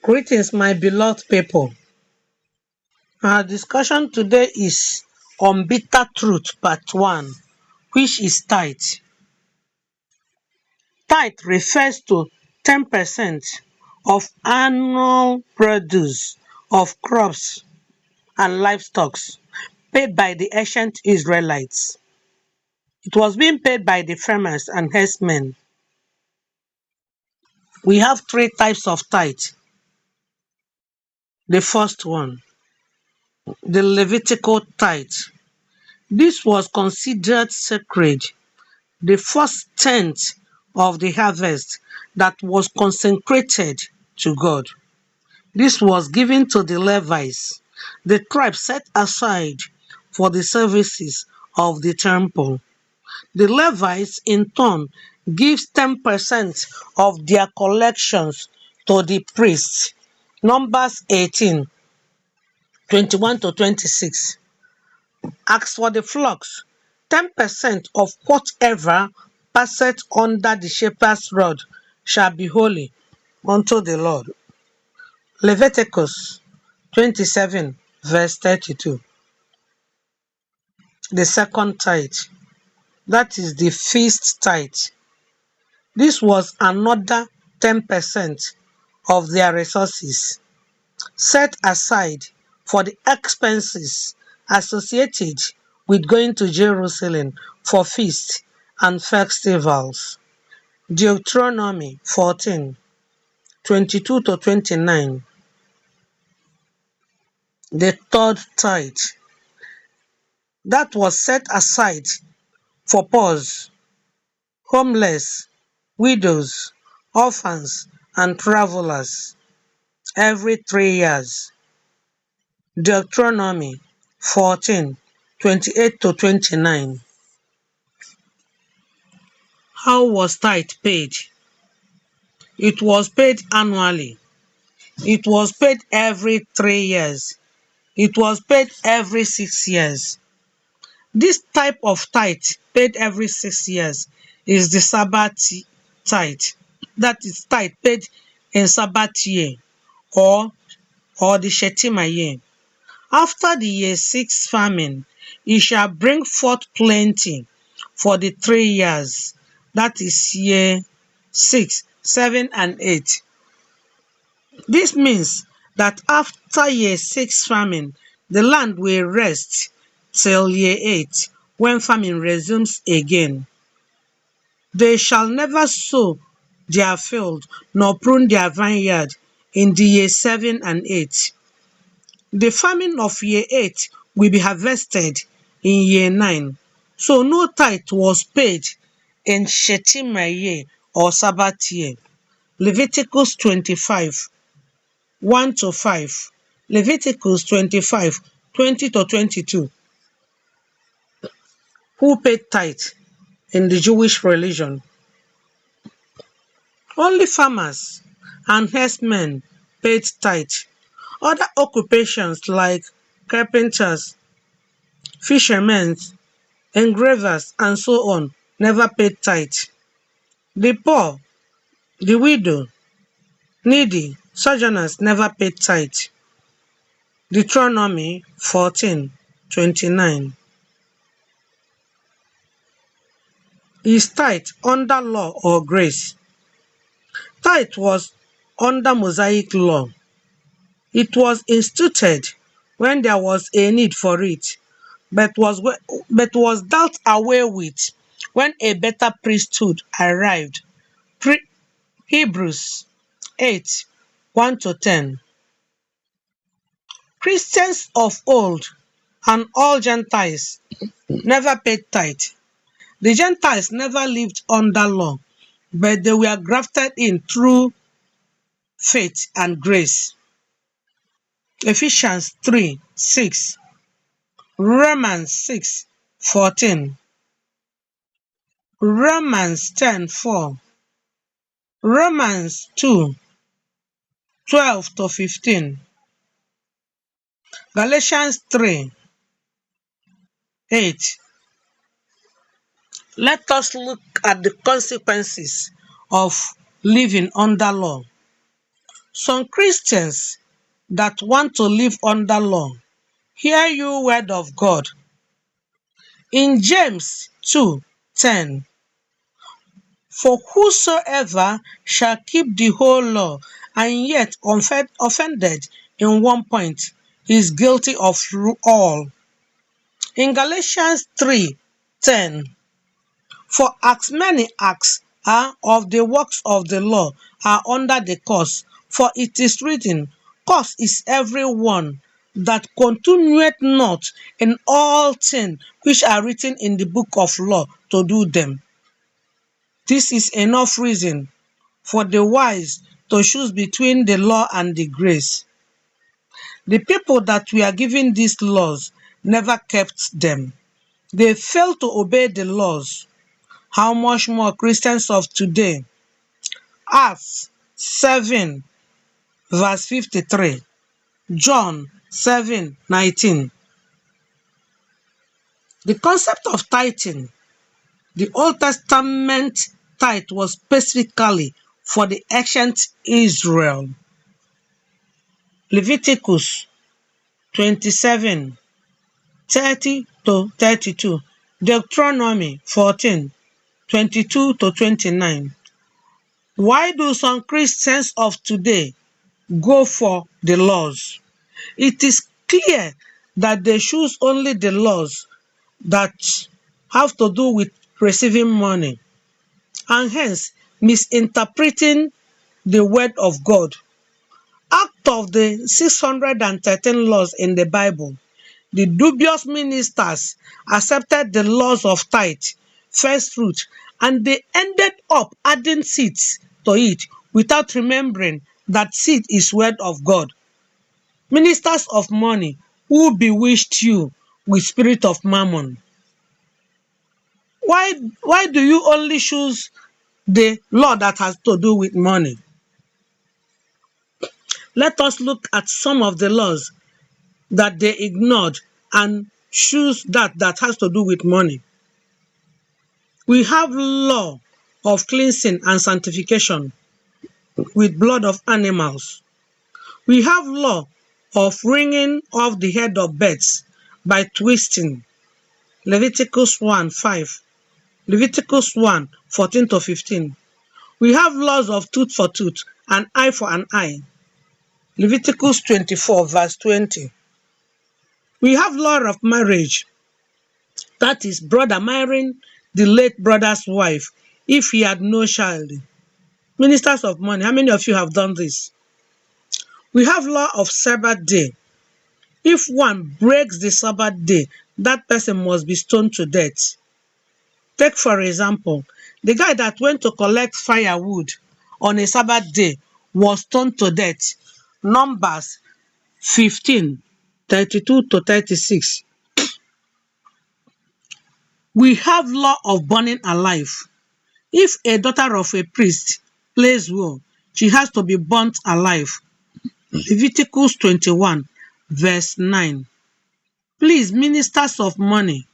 Greetings, my beloved people. Our discussion today is on bitter truth, part 1, which is tithe. Tithe refers to 10% of annual produce of crops and livestock paid by the ancient Israelites. It was being paid by the farmers and herdsmen. We have three types of tithe. The first one, the Levitical tithe. This was considered sacred, the first tenth of the harvest that was consecrated to God. This was given to the Levites, the tribe set aside for the services of the temple. The Levites in turn gives 10% of their collections to the priests. Numbers 18, 21 to 26. As for the flocks, 10% of whatever passeth under the shepherd's rod shall be holy unto the Lord. Leviticus 27, verse 32. The second tithe, that is the feast tithe. This was another 10% of their resources set aside for the expenses associated with going to Jerusalem for feasts and festivals. Deuteronomy 14, 22 to 29. The third tithe, that was set aside for poor, homeless, widows, orphans, and travelers every 3 years. Deuteronomy 14, 28 to 29. How was tithe paid? It was paid annually. It was paid every 3 years. It was paid every 6 years. This type of tithe paid every 6 years is the Sabbath tithe. That is tithe paid in Sabbath year or the Shetima year. After the year 6 famine, he shall bring forth plenty for the 3 years. That is year 6, 7, and 8. This means that after year 6 famine, the land will rest till year 8, when famine resumes again. They shall never sow their field nor prune their vineyard in the year 7 and 8. The famine of year 8 will be harvested in year 9. So no tithe was paid in Shetima year or Sabbath year. Leviticus 25, 1 to 5. Leviticus 25, 20 to 22. Who paid tithe in the Jewish religion? Only farmers and herdsmen paid tithe. Other occupations like carpenters, fishermen, engravers, and so on never paid tithe. The poor, the widow, needy, sojourners never paid tithe. Deuteronomy 14, 29. Is tithe under law or grace? Tithe was under Mosaic law. It was instituted when there was a need for it, but was dealt away with when a better priesthood arrived. Hebrews 8, 1 to 10. Christians of old and all Gentiles never paid tithe. The Gentiles never lived under law, but they were grafted in through faith and grace. Ephesians 3, 6. Romans 6, 14. Romans 10:4, Romans 2:12-15, Galatians 3:8. Let us look at the consequences of living under law. Some Christians that want to live under law, hear you word of God. In James 2:10, for whosoever shall keep the whole law and yet offended in one point is guilty of all. In Galatians 3:10, for as many acts are of the works of the law are under the curse, for it is written, cursed is every one that continueth not in all things which are written in the book of law to do them. This is enough reason for the wise to choose between the law and the grace. The people that were given these laws never kept them. They failed to obey the laws. How much more Christians of today? Acts 7 verse 53, John 7:19. The concept of tithing, the Old Testament tithe was specifically for the ancient Israel. Leviticus 27:30-32, Deuteronomy 14:22-29. Why do some Christians of today go for the laws? It is clear that they choose only the laws that have to do with receiving money, and hence misinterpreting the word of God. Out of the 613 laws in the Bible, the dubious ministers accepted the laws of tithe, first fruit, and they ended up adding seeds to it without remembering that seed is word of God. Ministers of money who bewitched you with spirit of mammon. Why do you only choose the law that has to do with money? Let us look at some of the laws that they ignored and choose that has to do with money. We have law of cleansing and sanctification with blood of animals. We have law of wringing off the head of birds by twisting. Leviticus 1:5, Leviticus 1:14-15. We have laws of tooth for tooth and eye for an eye. Leviticus 24 verse 20. We have law of marriage, that is brother marrying the late brother's wife if he had no child. Ministers of money, how many of you have done this? We have law of Sabbath day. If one breaks the Sabbath day, that person must be stoned to death. Take for example, the guy that went to collect firewood on a Sabbath day was stoned to death. Numbers 15:32-36. We have law of burning alive. If a daughter of a priest plays well, she has to be burnt alive. Leviticus 21 verse 9. Please, ministers of money,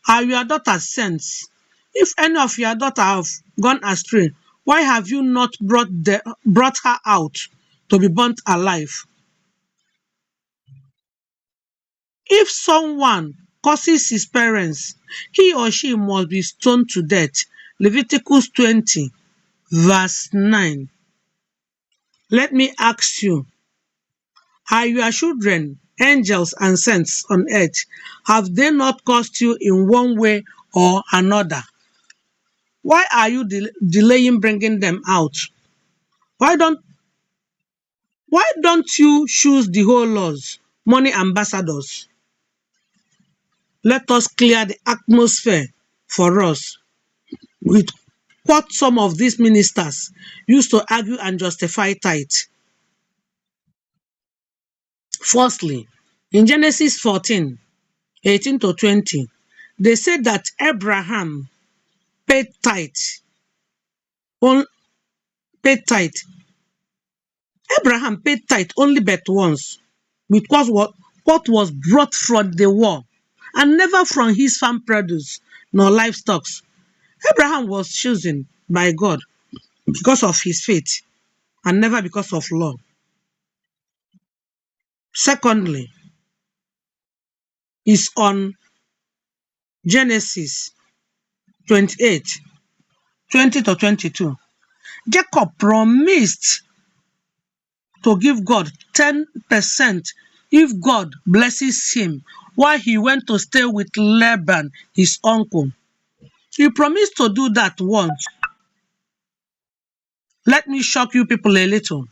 are your daughters saints? If any of your daughter have gone astray, why have you not brought her out to be burnt alive? If someone curses his parents, he or she must be stoned to death. Leviticus 20 verse 9. Let me ask you, are your children angels and saints on earth? Have they not cursed you in one way or another? Why are you delaying bringing them out? Why don't you choose the whole laws, money ambassadors? Let us clear the atmosphere for us with what some of these ministers used to argue and justify tithe. Firstly, in Genesis 14:18-20, they said that Abraham paid tithe. On, paid tithe. Abraham paid tithe only but once, because what was brought from the war, and never from his farm produce nor livestock. Abraham was chosen by God because of his faith and never because of law. Secondly, is on Genesis 28, 20 to 22. Jacob promised to give God 10% if God blesses him while he went to stay with Laban, his uncle. He promised to do that once. Let me shock you people a little.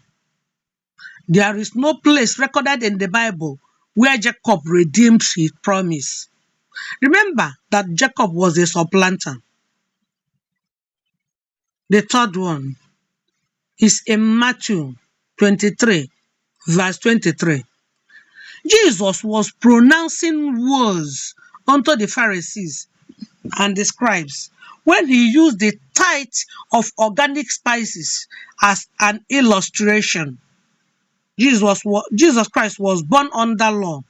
There is no place recorded in the Bible where Jacob redeemed his promise. Remember that Jacob was a supplanter. The third one is in Matthew 23, verse 23. Jesus was pronouncing words unto the Pharisees and the scribes when he used the tithe of organic spices as an illustration. Jesus Christ was born under law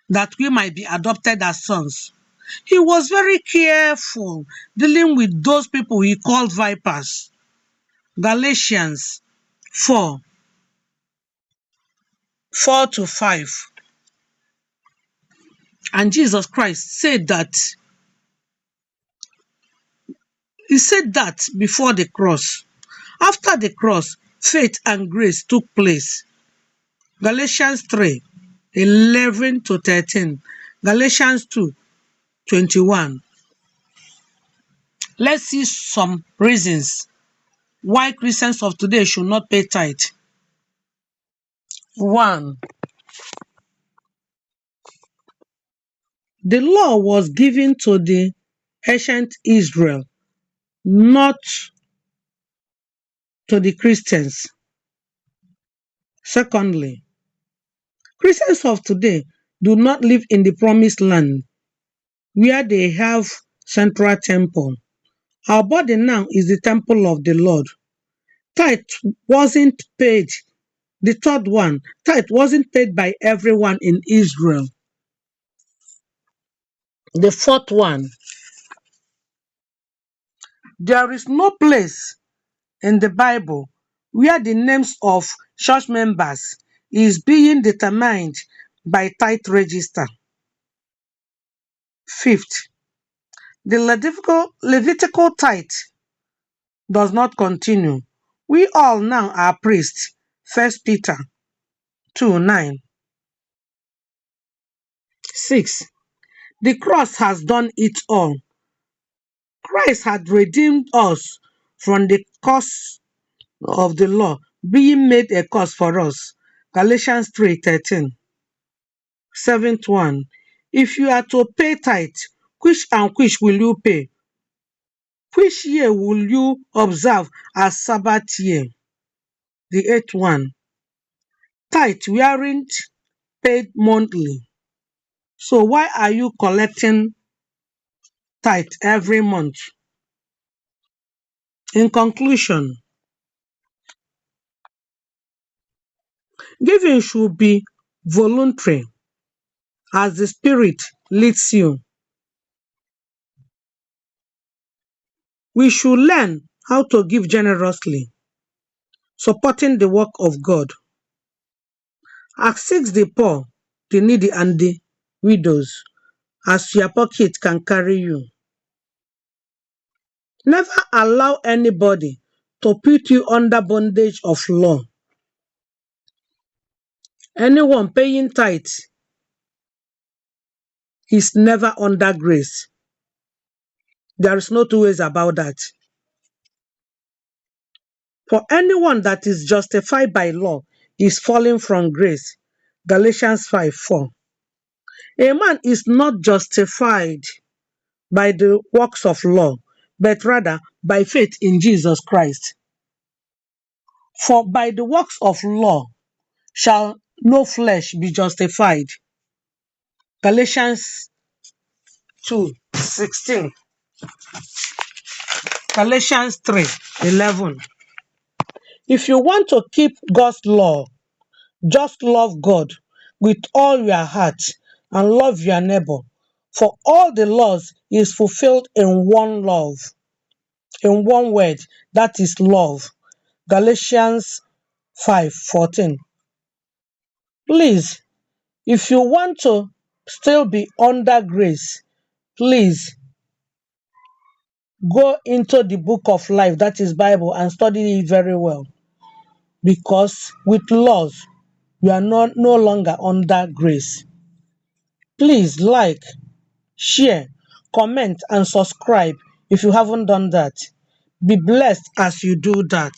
that we might be adopted as sons. He was very careful dealing with those people he called vipers. Galatians 4, 4 to 5. And Jesus Christ said that, he said that before the cross. After the cross, faith and grace took place. Galatians 3, 11 to 13. Galatians 2, 21. Let's see some reasons why Christians of today should not pay tithe. 1. The law was given to the ancient Israel, not to the Christians. Secondly, Christians of today do not live in the promised land where they have central temple. Our body now is the temple of the Lord. Tithe wasn't paid. The third one, tithe wasn't paid by everyone in Israel. The fourth one, there is no place in the Bible where the names of church members is being determined by tithe register. Fifth, the Levitical tithe does not continue. We all now are priests. 1 Peter 2, 9. 6. The cross has done it all. Christ had redeemed us from the curse of the law, being made a curse for us. Galatians 3:13. Seventh one. If you are to pay tithe, which and which will you pay? Which year will you observe as Sabbath year? The eighth one. Tithe weren't paid monthly. So why are you collecting tithe every month? In conclusion, giving should be voluntary as the Spirit leads you. We should learn how to give generously, supporting the work of God. Assist the poor, the needy, and the widows, as your pocket can carry you. Never allow anybody to put you under bondage of law. Anyone paying tithe is never under grace. There is no two ways about that. For anyone that is justified by law is falling from grace. Galatians 5:4. A man is not justified by the works of law, but rather by faith in Jesus Christ. For by the works of law shall no flesh be justified. Galatians 2:16. Galatians 3:11. If you want to keep God's law, just love God with all your heart and love your neighbor. For all the laws is fulfilled in one love, in one word, that is love. Galatians 5:14. Please, if you want to still be under grace, please go into the book of life, that is Bible, and study it very well. Because with laws, you are no longer under grace. Please like, share, comment, and subscribe if you haven't done that. Be blessed as you do that.